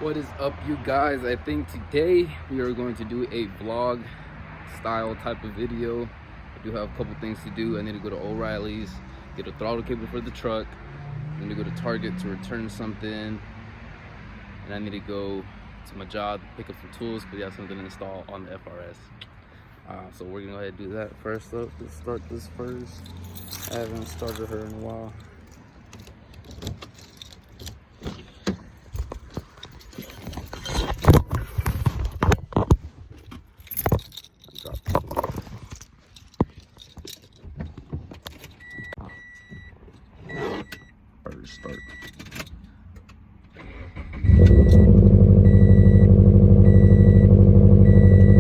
What is up, you guys? I think today we are going to do a vlog style type of video. I do have a couple things to do. I need to go to O'Reilly's, get a throttle cable for the truck. I need to go to Target to return something, and I need to go to my job, pick up some tools because we have something to install on the FRS. So we're gonna go ahead and do that first up. Let's start this first. I haven't started her in a while. Start.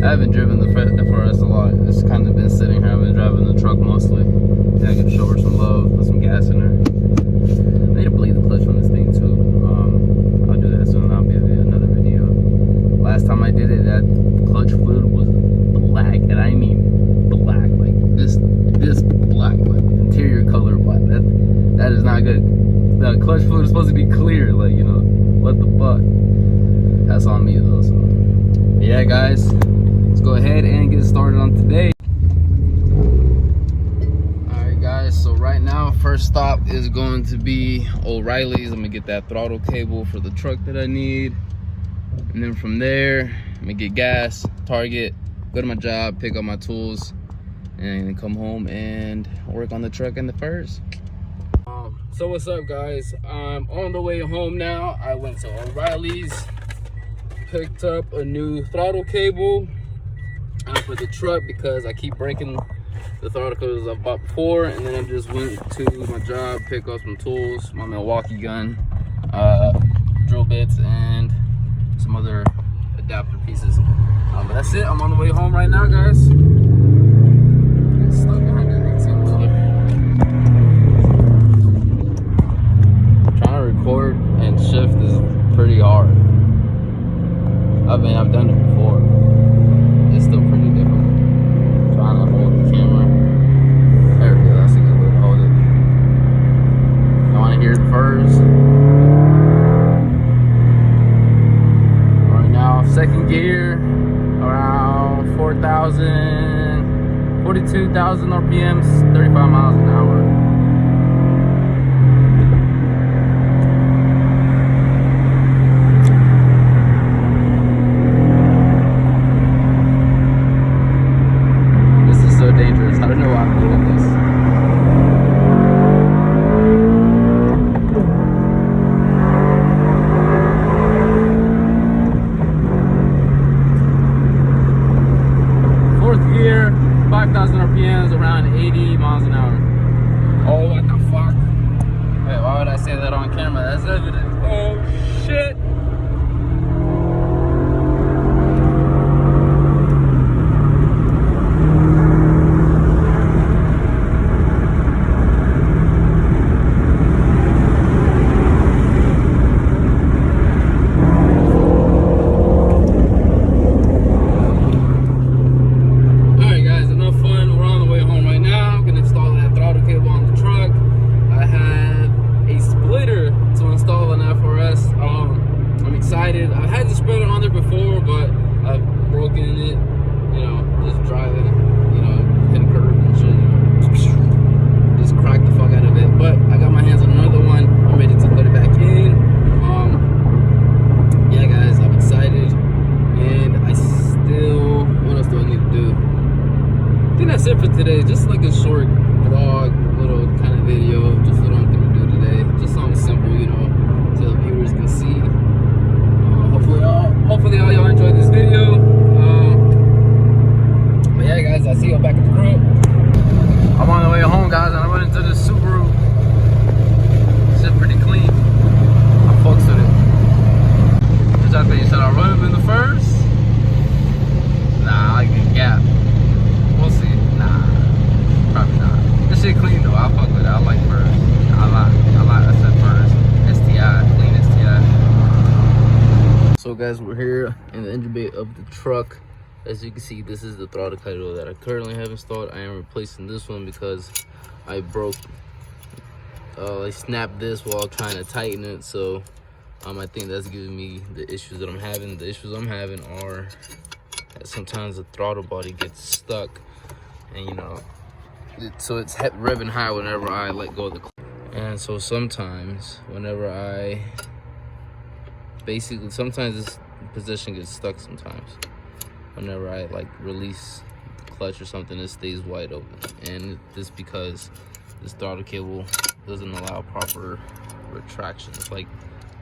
I haven't driven the FRS a lot. It's kind of been sitting here. I've been driving the truck mostly. Yeah, I can show her some love, put some gas in her. I need to bleed the clutch on this thing too. I'll do that soon. That'll be another video. Last time I did it, that clutch fluid was black, and I mean black, like this black, like interior color black. That is not good. The clutch fluid is supposed to be clear, like, you know, what the fuck. That's on me though. So yeah, guys, let's go ahead and get started on today. All right, guys, so right now first stop is going to be O'Reilly's. I'm gonna get that throttle cable for the truck that I need, and then from there I'm gonna get gas, Target, go to my job, pick up my tools, and then come home and work on the truck and the FRS. So what's up, guys? I'm on the way home now. I went to O'Reilly's, picked up a new throttle cable for the truck because I keep breaking the throttle cables I bought before, and then I just went to my job, pick up some tools, my Milwaukee gun, drill bits, and some other adapter pieces. But that's it. I'm on the way home right now, guys. Stuck behind that 18-wheeler. Record and shift is pretty hard. I mean, I've done it before. It's still pretty difficult. Trying to hold the camera. There we go. That's a good way to hold it. You want to hear it first? Right now, second gear, around 42,000 RPMs, 35 miles an hour. Dangerous. I don't know why I'm doing this. Fourth gear, 5,000 RPMs, around 80 miles an hour. Oh, what the fuck? Wait, why would I say that on camera? That's evidence. Oh, shit. I had the spreader on there before, but I've broken it, you know, just driving, you know, hitting curb and shit, you know, just cracked the fuck out of it. But I got my hands on another one. I'm ready to put it back in. Yeah, guys, I'm excited, and I still, what else do I need to do? I think that's it for today. Just like a short vlog, little kind of video, just what I'm gonna do today. Just something simple, you know, so the viewers can see. Hopefully all y'all enjoyed this video. But yeah, guys, I'll see you back at the crib. I'm on the way home, guys, and I went into the Subaru. It's just pretty clean. I fucks with it. What y'all think? Should I run up in the first? Nah, I like the gap. We'll see. Nah, probably not. This shit clean though. I fuck with it. I like first. I said first. STI, clean STI. So guys, we're here in the engine bay of the truck. As you can see, this is the throttle cable that I currently have installed. I am replacing this one because I snapped this while trying to tighten it, so I think that's giving me the issues that I'm having. The issues I'm having are that sometimes the throttle body gets stuck, and you know, so it's revving high whenever I let go of the clutch. And so sometimes whenever sometimes this position gets stuck sometimes. Whenever I like release the clutch or something, it stays wide open. And this because this throttle cable doesn't allow proper retraction. It's like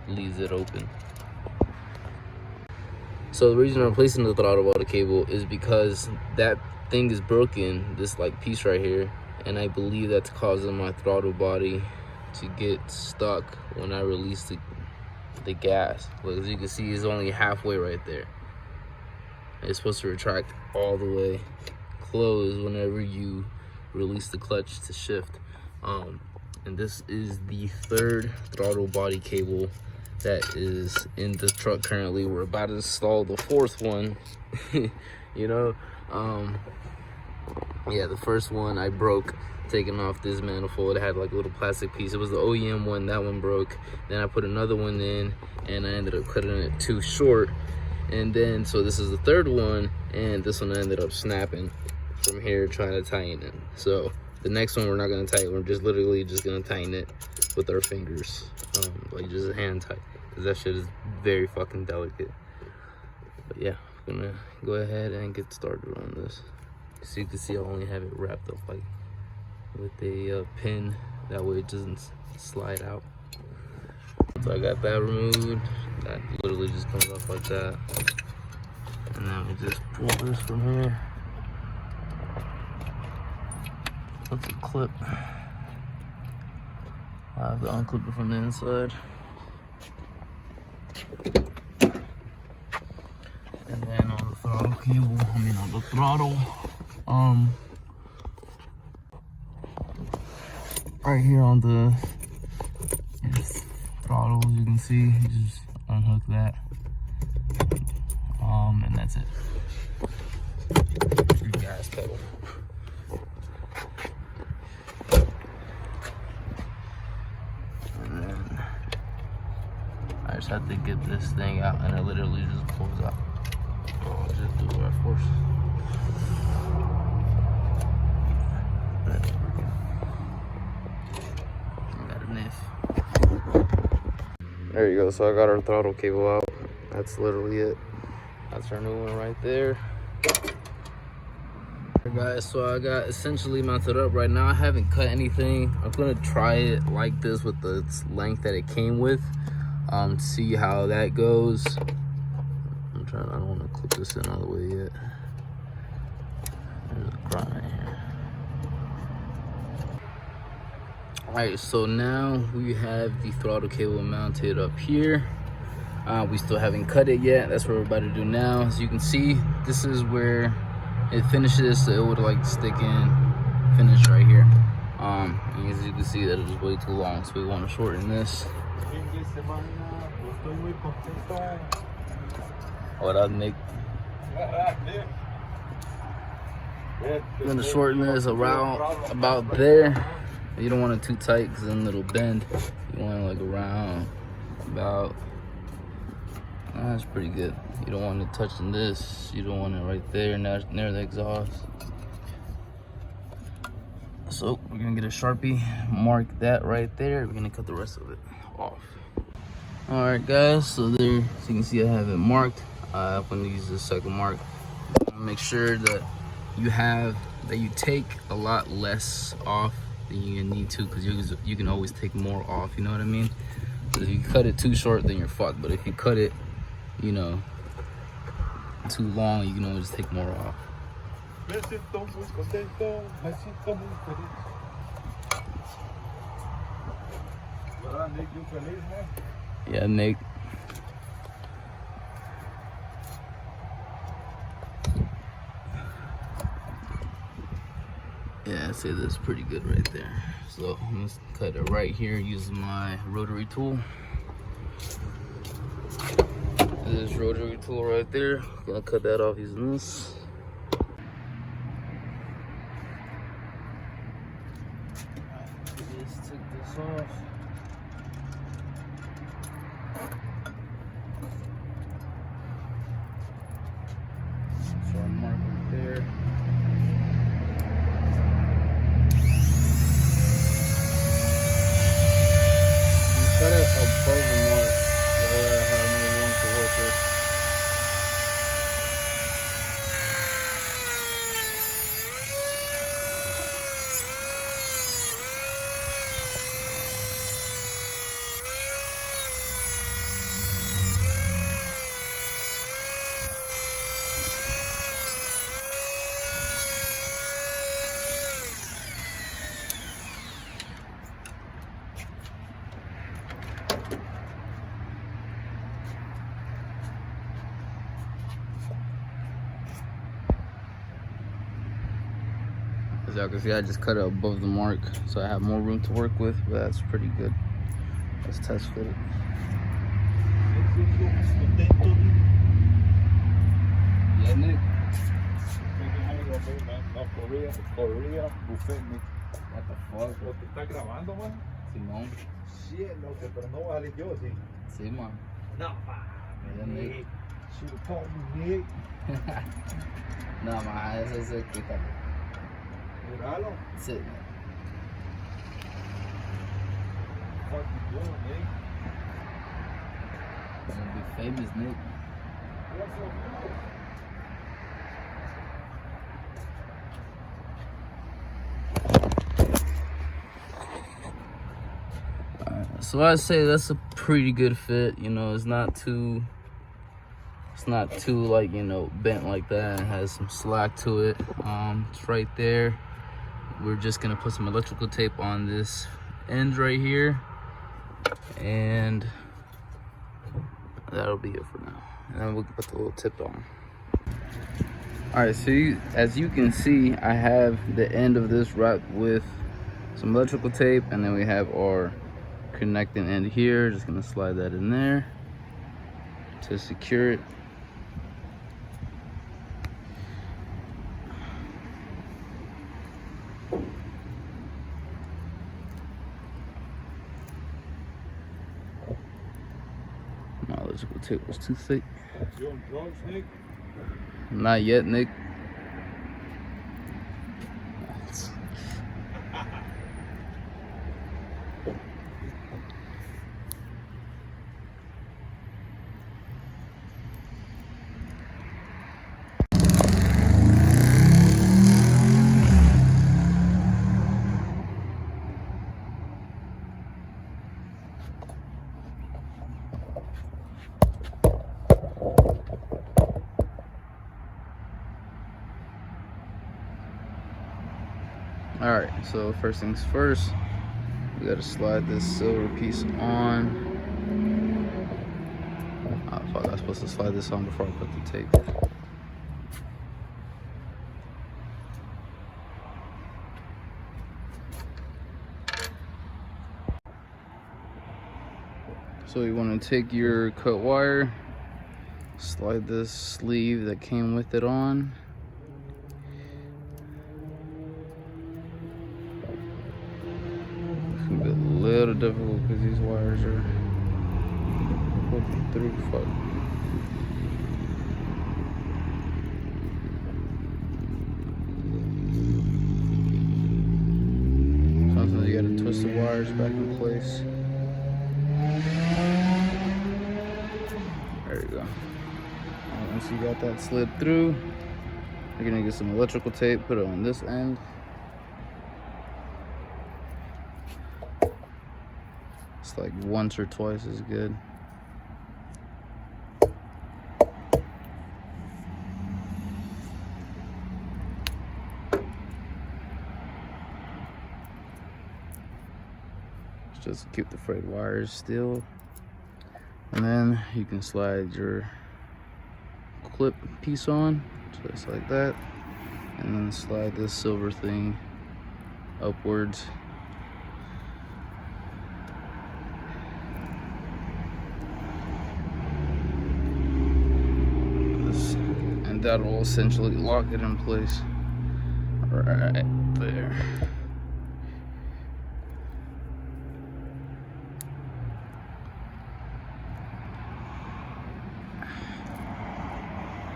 leaves it open. So the reason I'm replacing the throttle body cable is because that thing is broken, this like piece right here, and I believe that's causing my throttle body to get stuck when I release the gas. But as you can see, it's only halfway right there. It's supposed to retract all the way closed whenever you release the clutch to shift. And this is the third throttle body cable that is in the truck currently. We're about to install the fourth one. You know, yeah, the first one I broke taking off this manifold. It had like a little plastic piece. It was the OEM one. That one broke. Then I put another one in, and I ended up cutting it too short. And then, so this is the third one, and this one ended up snapping from here trying to tighten it. So the next one we're not gonna tighten. We're just literally just gonna tighten it with our fingers, like just a hand tight, because that shit is very fucking delicate. But yeah, I'm gonna go ahead and get started on this. So you can see I only have it wrapped up like with a pin, that way it doesn't slide out. So I got that removed. That literally just comes off like that. And then we just pull this from here. That's a clip. I have to unclip it from the inside. And then on the throttle cable, on the throttle, right here on the throttle, as you can see, you just unhook that, and that's it. Your gas pedal. And then I just have to get this thing out, and it literally just pulls out. So I'll just do it by force. That's working. I got a knife. There you go. So I got our throttle cable out. That's literally it. That's our new one right there. Alright guys, so I got essentially mounted up right now. I haven't cut anything. I'm gonna try it like this with the length that it came with, see how that goes. I don't want to clip this in all the way yet. There's a grind right here. Alright, so now we have the throttle cable mounted up here. We still haven't cut it yet. That's what we're about to do now. As you can see, this is where it finishes, so it would like stick in, finish right here. And as you can see, that it was way too long, so we want to shorten this. What up, Nick? I'm gonna shorten this around about there. You don't want it too tight because then it'll bend. You want it like around about, that's pretty good. You don't want it touching this. You don't want it right there near the exhaust. So we're gonna get a Sharpie, mark that right there. We're gonna cut the rest of it off. All right guys, so there, so you can see I have it marked. I'm gonna use the second mark. Make sure that you take a lot less off than you need to, because you can always take more off, you know what I mean? So if you cut it too short, then you're fucked. But if you cut it, you know, too long, you can always take more off. Yeah, Nick. Yeah, I'd say that's pretty good right there. So I'm just cut it right here using my rotary tool. This rotary tool right there. Gonna cut that off using this. Just take this off. As y'all can see, I just cut it above the mark, so I have more room to work with, but that's pretty good. Let's test fit it. Yeah, Nick. What the fuck? ¿Lo te está grabando, man? Simón. Sí, no sé, pero no voy a salir yo, sí. Sí, man. No, Yeah, Nick. Should have called me Nick. No, man, ese es el que está. Míralo. That's it, man. What you doing, Nick? I'm gonna be famous, Nick. What's up, So I'd say that's a pretty good fit. You know, it's not too like, you know, bent like that. It has some slack to it. It's right there. We're just gonna put some electrical tape on this end right here, and that'll be it for now. And then we'll put the little tip on. All right, so as you can see, I have the end of this wrapped with some electrical tape, and then we have our connecting end here. Just gonna slide that in there to secure it. My electrical tape was too thick. You on drugs, Nick? Not yet, Nick. All right, so first things first, we gotta slide this silver piece on. Oh fuck, I was supposed to slide this on before I put the tape. So you wanna take your cut wire, slide this sleeve that came with it on. A little difficult because these wires are poking through. Fuck. Sometimes you gotta twist the wires back in place. There you go. Once you got that slid through, you're gonna get some electrical tape, put it on this end. It's like once or twice is good. Just to keep the frayed wires still. And then you can slide your clip piece on, just like that. And then slide this silver thing upwards. And that will essentially lock it in place right there.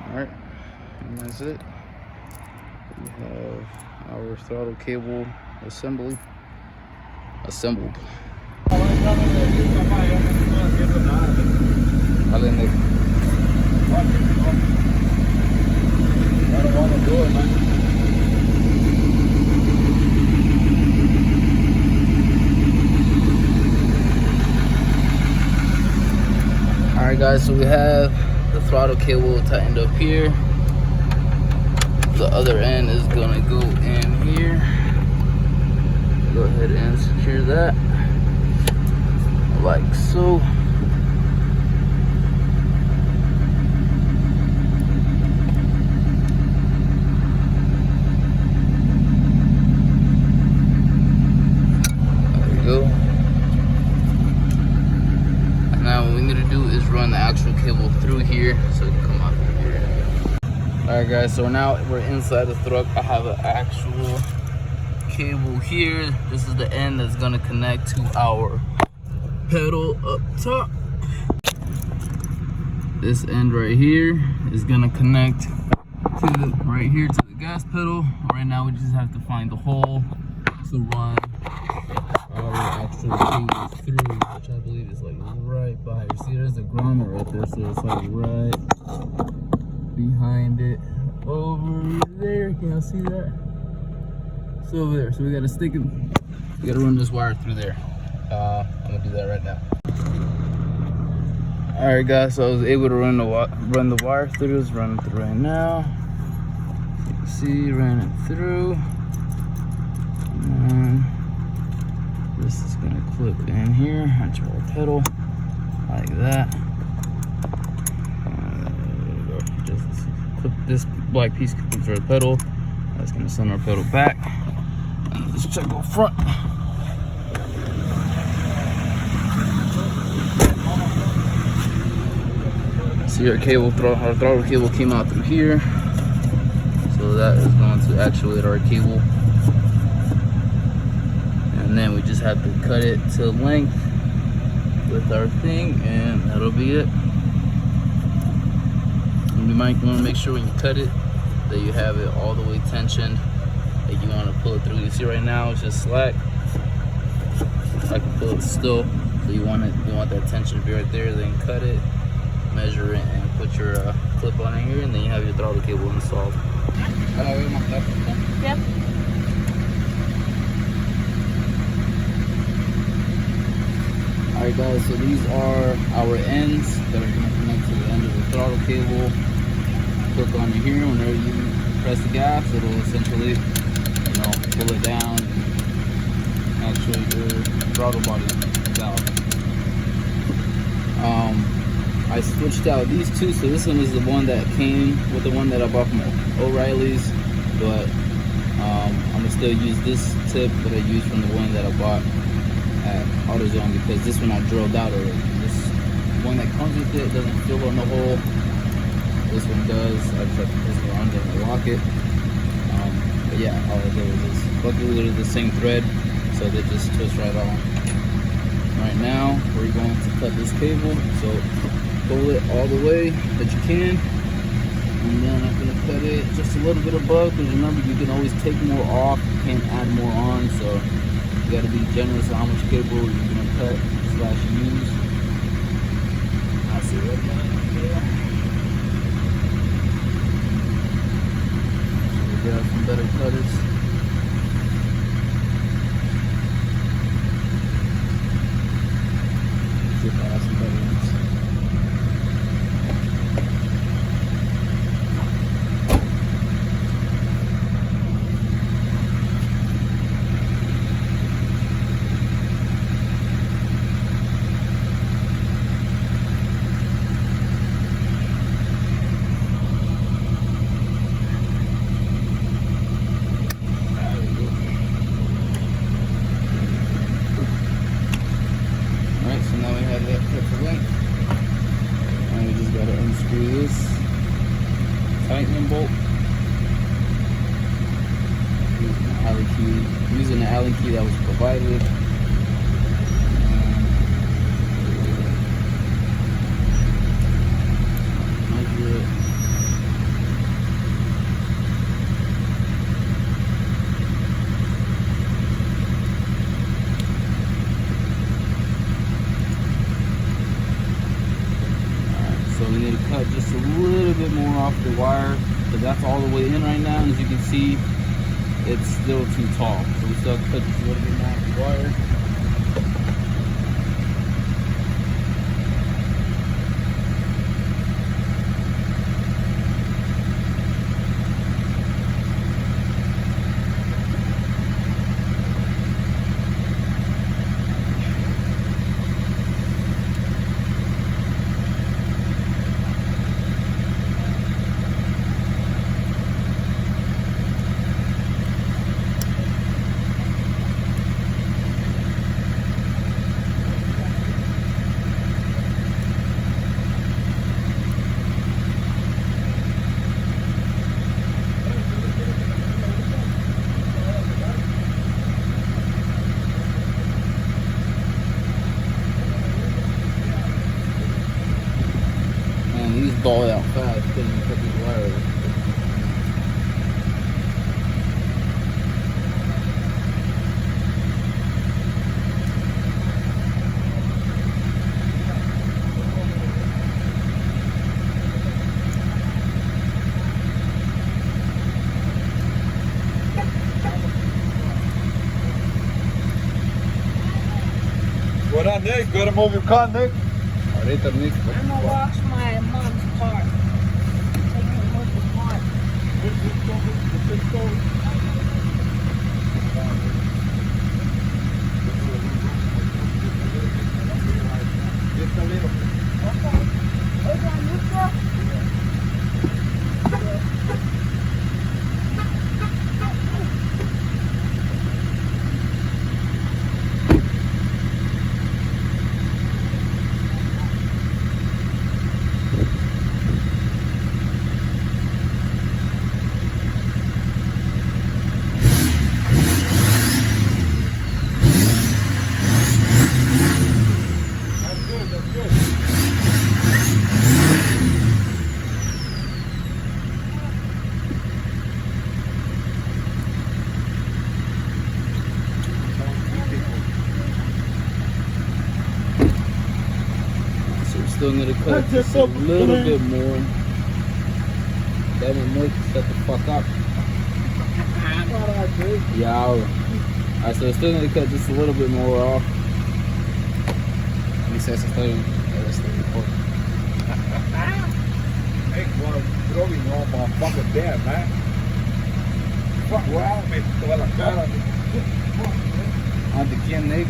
All right, and that's it. We have our throttle cable assembled. Vale, Nick. I don't want to do it, man. All right, guys, so we have the throttle cable tightened up here. The other end is gonna go in here. Go ahead and secure that like so. here so it can come out through here. Alright guys, so now we're inside the truck. I have an actual cable here. This is the end that's gonna connect to our pedal up top. This end right here is gonna connect to the right here to the gas pedal. Right now we just have to find the hole to run our actual cable through, which I believe is like right behind. You see there's a grommet right there, so it's like right behind it over there. Can y'all see that? It's over there. So we gotta stick it, we gotta run this wire through there. I'm gonna do that right now. Alright guys, so I was able to run the wire through. Let's run it through right now. You can see, ran it through. And this is gonna clip in here onto our pedal like that. Just clip this black piece into our pedal. That's gonna send our pedal back. And let's check out front. See our throttle cable came out through here. So that is going to actuate our cable. And then we just have to cut it to length with our thing, and that'll be it. And you might want to make sure when you cut it that you have it all the way tensioned, that you want to pull it through. You see right now it's just slack. I can pull it still, so you want that tension to be right there. Then cut it, measure it, and put your clip on it here, and then you have your throttle cable installed. Yep. Alright guys, so these are our ends that are going to connect to the end of the throttle cable. Click on it here. Whenever you press the gas, it'll essentially, pull it down and actuate your throttle body valve. I switched out these two, so this one is the one that came with the one that I bought from O'Reilly's, but I'm gonna still use this tip that I used from the one that I bought at AutoZone, because this one I drilled out already. This one that comes with it doesn't fill on the hole. This one does. I just have to twist it around and lock it. But yeah, all I did was just luckily they're the same thread, so they just twist right on. Right now we're going to cut this cable, so pull it all the way that you can, and then I'm going to cut it just a little bit above, because remember, you can always take more off, you can't add more on, so you got to be generous on how much cable you're going to cut / use. I see right now. Grab some better cutters. See if I have some better ones. And we just gotta unscrew this tightening bolt. Using the Allen key that was provided. Measure it. So we need to cut just a little bit more off the wire, because that's all the way in right now, and as you can see, it's still too tall. So we still have to cut just a little bit more off the wire. thaw it out fast. Couldn't cut these wires. What up, Nick? Gotta move your car, Nick. Ahorita, Nick. I'm gonna wash my mom's car. Take me to the car. Just a little. Okay. Is that neutral? That's good, that's good. So we're still gonna cut just a little bit more. Damn it, Nick, shut the fuck up. Yeah. Alright, so we're still gonna cut just a little bit more off. He says it's still recording. Hey, well, throwing on my fucking dad, man. Fuck, wow, me toda la cara. ¿Ante quién, Nick?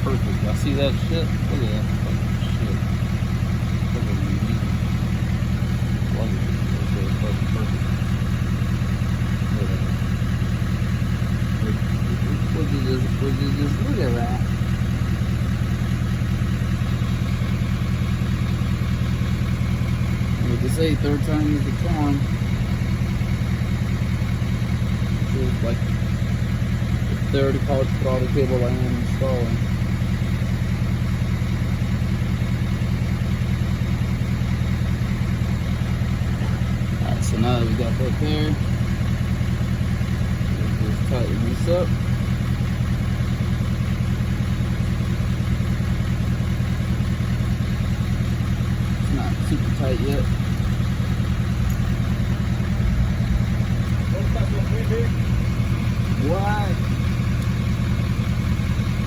Perfect. Y'all see that shit? Look at that fucking shit. Look at me. Love it. It's fucking perfect. Look at this. Look at that. Like they say, third time is the charm. It's like the third hard throttle cable I am installing. So now that we got that there, let's just tighten this up. It's not super tight yet. What?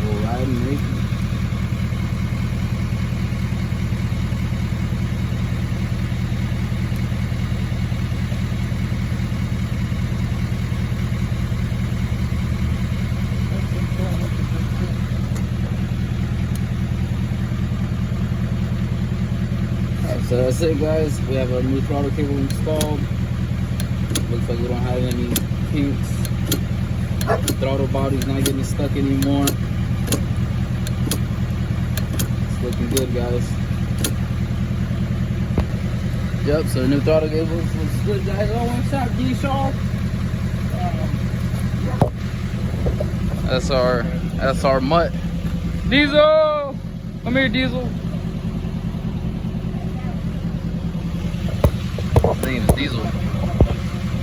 We'll ride and make it. So that's it, guys. We have our new throttle cable installed. Looks like we don't have any kinks. The throttle body's not getting stuck anymore. It's looking good, guys. Yep, so the new throttle cable looks good, guys. Oh, what's up, D-Shaw? That's our mutt. Diesel! Come here, Diesel. Name is Diesel.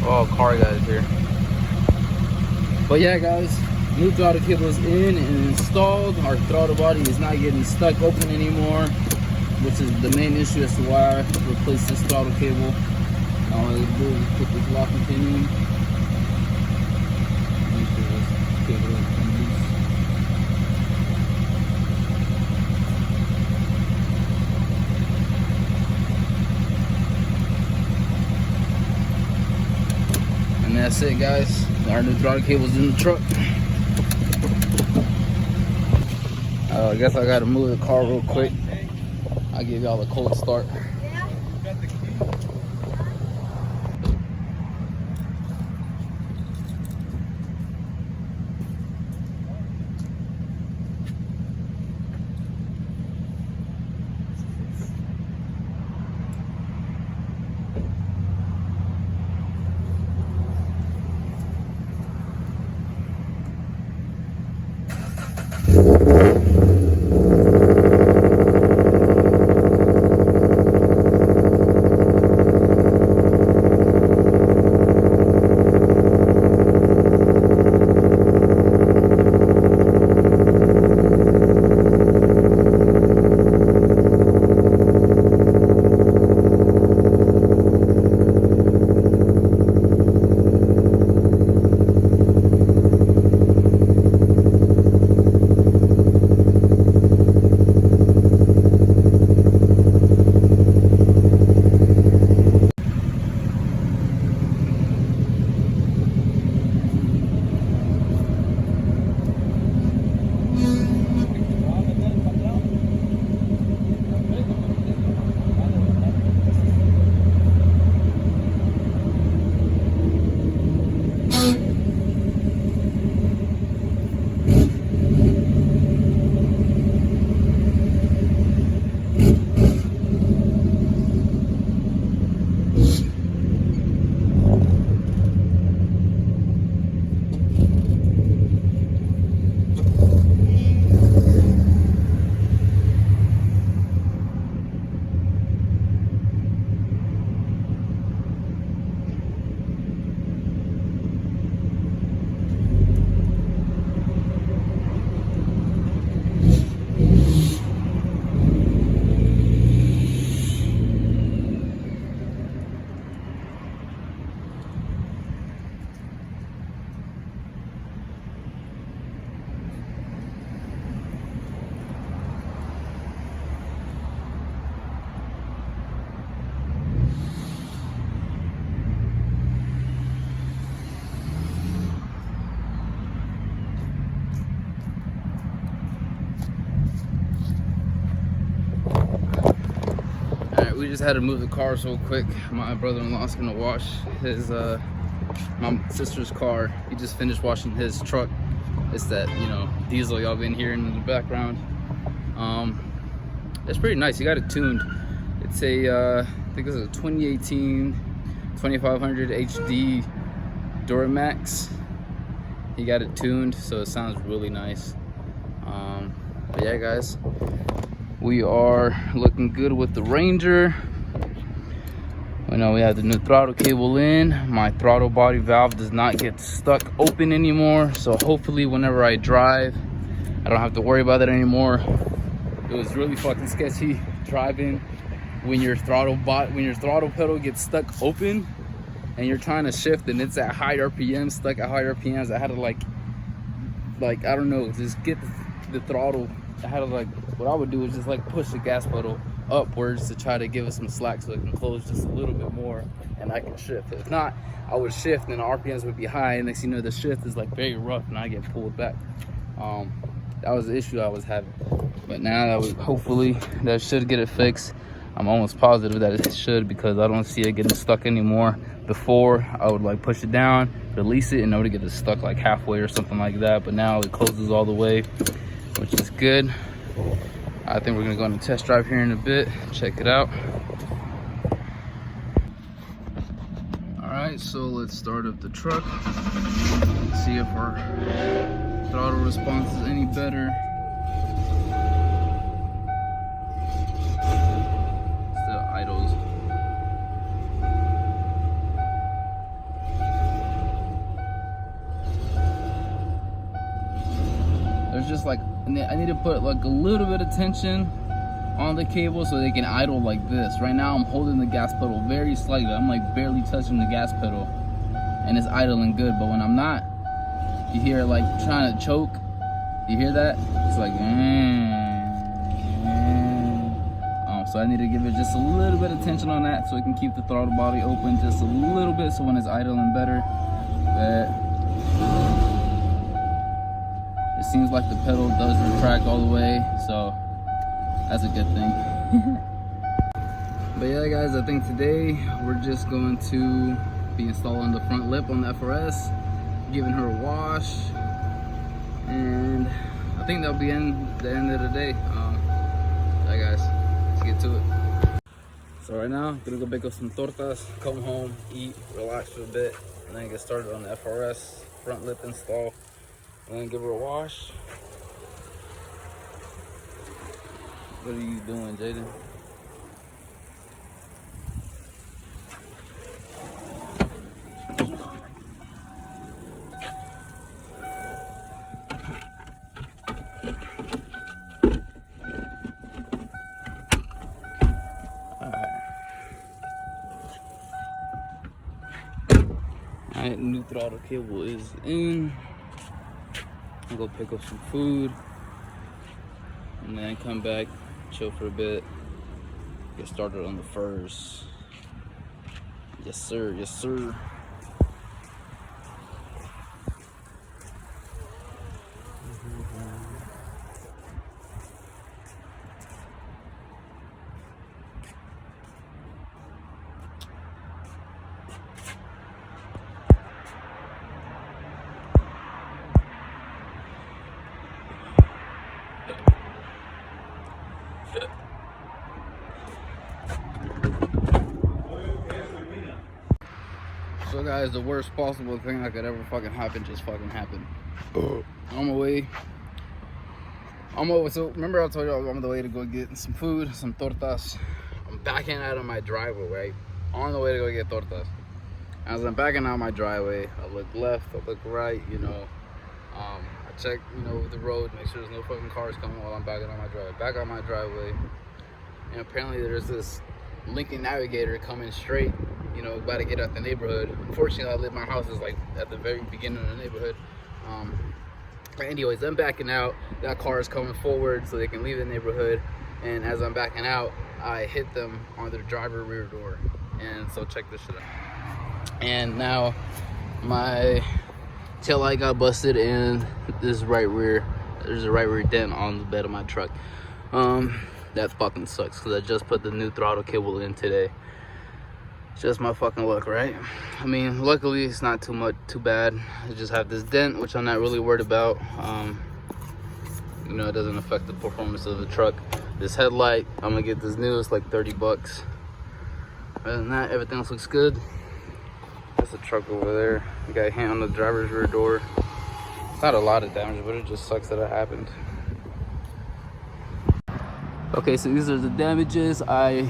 Oh, car guys here. But yeah, guys, new throttle cable is in and installed. Our throttle body is not getting stuck open anymore, which is the main issue as to why I replaced this throttle cable. All I do is put this locking pin in. Make sure this cable doesn't come loose. And that's it, guys. Our new throttle cable's in the truck. I guess I gotta move the car real quick. I'll give y'all a cold start. We just had to move the car so quick. My brother-in-law's gonna wash his my sister's car. He just finished washing his truck. It's that, you know, diesel y'all been hearing in the background. It's pretty nice. He got it tuned. It's a I think it's a 2018 2500 HD Duramax. He got it tuned, so it sounds really nice. But yeah, guys, we are looking good with the Ranger. I know we have the new throttle cable in. My throttle body valve does not get stuck open anymore, so hopefully whenever I drive, I don't have to worry about it anymore. It was really fucking sketchy driving when your throttle pedal gets stuck open and you're trying to shift and it's at high RPMs, stuck at high RPMs. I had to like I don't know, just get the throttle. I had to what I would do is just push the gas pedal upwards to try to give it some slack so it can close just a little bit more and I can shift. If not, I would shift and the RPMs would be high, and next thing you know, the shift is very rough and I get pulled back. That was the issue I was having. But now hopefully that should get it fixed. I'm almost positive that it should, because I don't see it getting stuck anymore. Before, I would push it down, release it, and it would get it stuck halfway or something like that. But now it closes all the way, which is good. I think we're gonna go on a test drive here in a bit, check it out. All right, so let's start up the truck, see if our throttle response is any better. And then I need to put like a little bit of tension on the cable so they can idle like this. Right now I'm holding the gas pedal very slightly. I'm like barely touching the gas pedal and it's idling good, but when I'm not, you hear it like trying to choke. You hear that? It's like so I need to give it just a little bit of tension on that so it can keep the throttle body open just a little bit, so when it's idling better. But it seems like the pedal does retract all the way, so that's a good thing. But yeah guys, I think today we're just going to be installing the front lip on the FRS, giving her a wash, and I think that'll be the end of the day. Yeah guys, let's get to it. So right now, I'm gonna go bake up some tortas, come home, eat, relax for a bit, and then get started on the FRS front lip install, and then give her a wash. What are you doing, Jaden? Alright, new throttle cable is in. I'll go pick up some food and then come back, chill for a bit, get started on the first. Yes sir, yes sir. So guys, the worst possible thing that could ever fucking happen just fucking happened. On my way, so remember I told you I was on the way to go get some food, some tortas. I'm backing out of my driveway, right? On the way to go get tortas. As I'm backing out my driveway, I look left, I look right, you know. I check, you know, the road, make sure there's no fucking cars coming while I'm backing out my driveway. Back out my driveway, and apparently there's this Lincoln Navigator coming straight, you know, about to get out the neighborhood. Unfortunately, my house is like at the very beginning of the neighborhood. But anyways, I'm backing out. That car is coming forward so they can leave the neighborhood. And as I'm backing out, I hit them on their driver rear door. And so check this shit out. And now my tail light got busted and this right rear, there's a right rear dent on the bed of my truck. That fucking sucks because I just put the new throttle cable in today. It's just my fucking luck, right? I mean, luckily it's not too bad. I just have this dent, which I'm not really worried about. You know, it doesn't affect the performance of the truck. This headlight, I'm gonna get this new, it's like 30 bucks. Other than that, everything else looks good. That's the truck over there. I got a hand on the driver's rear door. It's not a lot of damage, but it just sucks that it happened. Okay, so these are the damages. I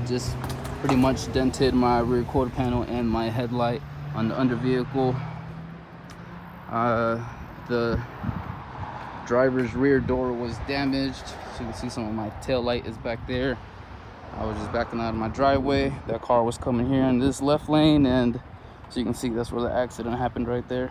just pretty much dented my rear quarter panel and my headlight on the under vehicle. The driver's rear door was damaged. So you can see some of my tail light is back there. I was just backing out of my driveway. That car was coming here in this left lane, and so you can see that's where the accident happened right there.